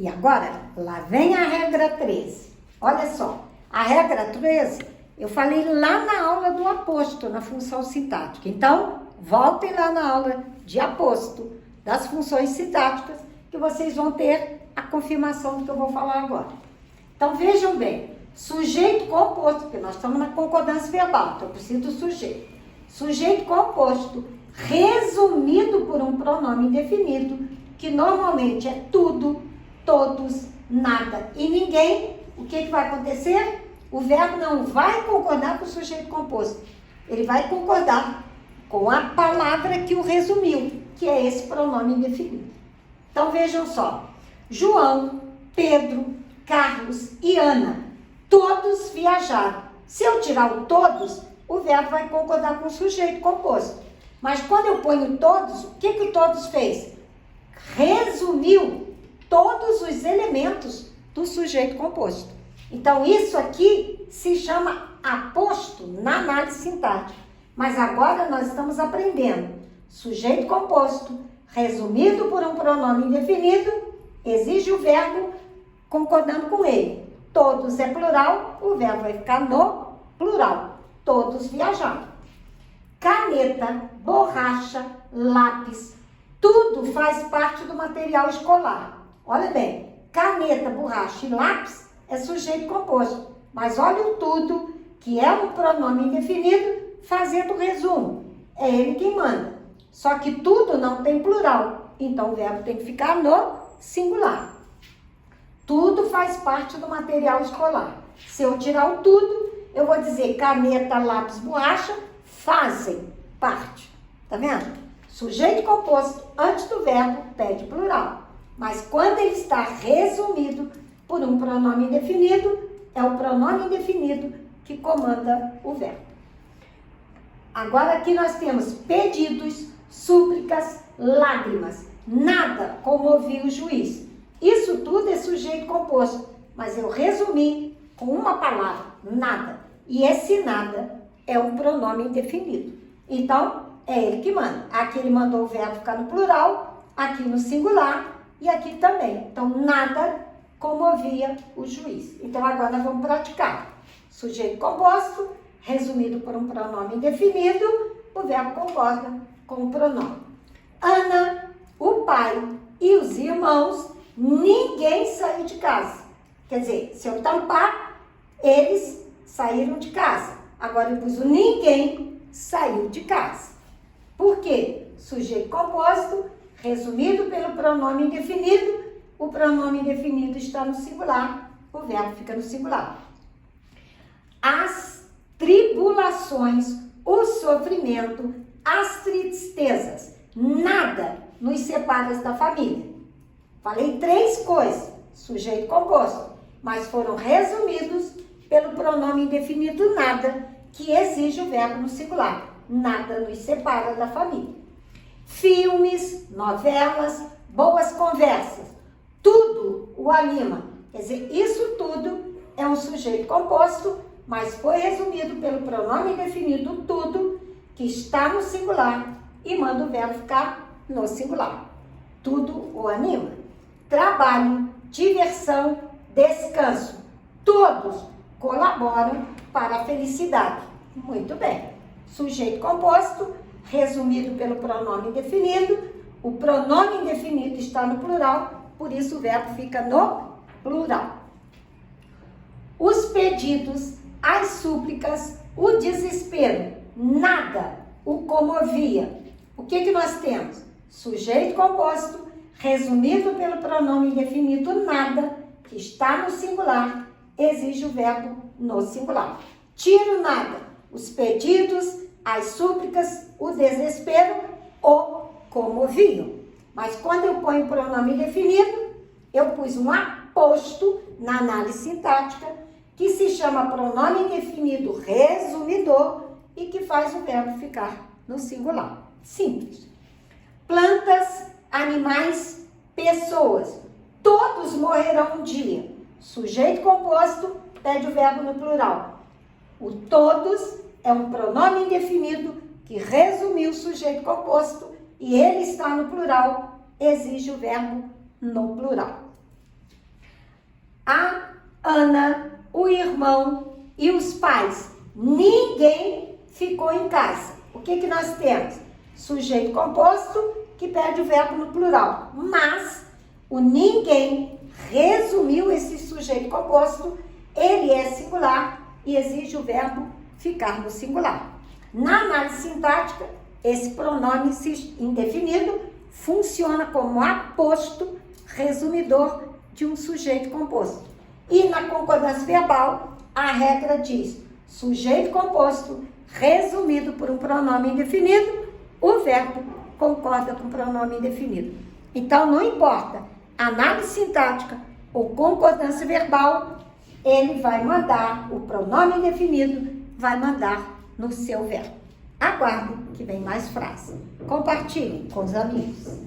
E agora, lá vem a regra 13. Olha só, a regra 13, eu falei lá na aula do aposto, na função sintática. Então, voltem lá na aula de aposto, das funções sintáticas, que vocês vão ter a confirmação do que eu vou falar agora. Então, vejam bem, sujeito composto, porque nós estamos na concordância verbal, então eu preciso do sujeito. Sujeito composto, resumido por um pronome indefinido, que normalmente é tudo, todos, nada e ninguém. O que vai acontecer? O verbo não vai concordar com o sujeito composto. Ele vai concordar com a palavra que o resumiu, que é esse pronome indefinido. Então, vejam só. João, Pedro, Carlos e Ana, todos viajaram. Se eu tirar o todos, o verbo vai concordar com o sujeito composto. Mas quando eu ponho todos, o que o todos fez? Resumiu todos os elementos do sujeito composto. Então, isso aqui se chama aposto na análise sintática. Mas agora nós estamos aprendendo. Sujeito composto, resumido por um pronome indefinido, exige o verbo concordando com ele. Todos é plural, o verbo vai ficar no plural. Todos viajaram. Caneta, borracha, lápis, tudo faz parte do material escolar. Olha bem, caneta, borracha e lápis é sujeito composto. Mas olha o tudo, que é um pronome indefinido, fazendo o resumo. É ele quem manda. Só que tudo não tem plural, então o verbo tem que ficar no singular. Tudo faz parte do material escolar. Se eu tirar o tudo, eu vou dizer caneta, lápis, borracha fazem parte. Tá vendo? Sujeito composto antes do verbo pede plural. Mas quando ele está resumido por um pronome indefinido, é o pronome indefinido que comanda o verbo. Agora aqui nós temos pedidos, súplicas, lágrimas. Nada comovia o juiz. Isso tudo é sujeito composto, mas eu resumi com uma palavra, nada. E esse nada é um pronome indefinido. Então, é ele que manda. Aqui ele mandou o verbo ficar no plural, aqui no singular e aqui também. Então, nada comovia o juiz. Então, agora nós vamos praticar. Sujeito composto, resumido por um pronome indefinido, o verbo concorda com o pronome. Ana, o pai e os irmãos, ninguém saiu de casa. Quer dizer, se eu tampar, eles saíram de casa. Agora eu pus o ninguém saiu de casa. Por quê? Sujeito composto, resumido pelo pronome indefinido, o pronome indefinido está no singular, o verbo fica no singular. As tribulações, o sofrimento, as tristezas, nada nos separa da família. Falei 3 coisas, sujeito composto, mas foram resumidos pelo pronome indefinido nada, que exige o verbo no singular. Nada nos separa da família. Filmes, novelas, boas conversas, tudo o anima. Quer dizer, isso tudo é um sujeito composto, mas foi resumido pelo pronome indefinido tudo, que está no singular e manda o verbo ficar no singular. Tudo o anima. Trabalho, diversão, descanso, todos colaboram para a felicidade. Muito bem. Sujeito composto, resumido pelo pronome indefinido, o pronome indefinido está no plural, por isso o verbo fica no plural. Os pedidos, as súplicas, o desespero, nada o comovia. O que nós temos? Sujeito composto, resumido pelo pronome indefinido nada, que está no singular, exige o verbo no singular. Tiro nada, os pedidos, as súplicas, o desespero o comoviam. Mas quando eu ponho o pronome indefinido, eu pus um aposto na análise sintática, que se chama pronome indefinido resumidor e que faz o verbo ficar no singular. Simples. Plantas, animais, pessoas, todos morrerão um dia. Sujeito composto pede o verbo no plural. O todos é um pronome indefinido que resumiu o sujeito composto e ele está no plural, exige o verbo no plural. Ana, o irmão e os pais. Ninguém ficou em casa. O que nós temos? Sujeito composto que pede o verbo no plural. Mas o ninguém resumiu esse sujeito composto, ele é singular e exige o verbo ficar no singular. Na análise sintática, esse pronome indefinido funciona como aposto resumidor de um sujeito composto. E na concordância verbal, a regra diz: sujeito composto resumido por um pronome indefinido, o verbo concorda com o pronome indefinido. Então, não importa análise sintática ou concordância verbal, ele vai mandar, o pronome indefinido vai mandar no seu verbo. Aguardo que vem mais frases. Compartilhem com os amigos.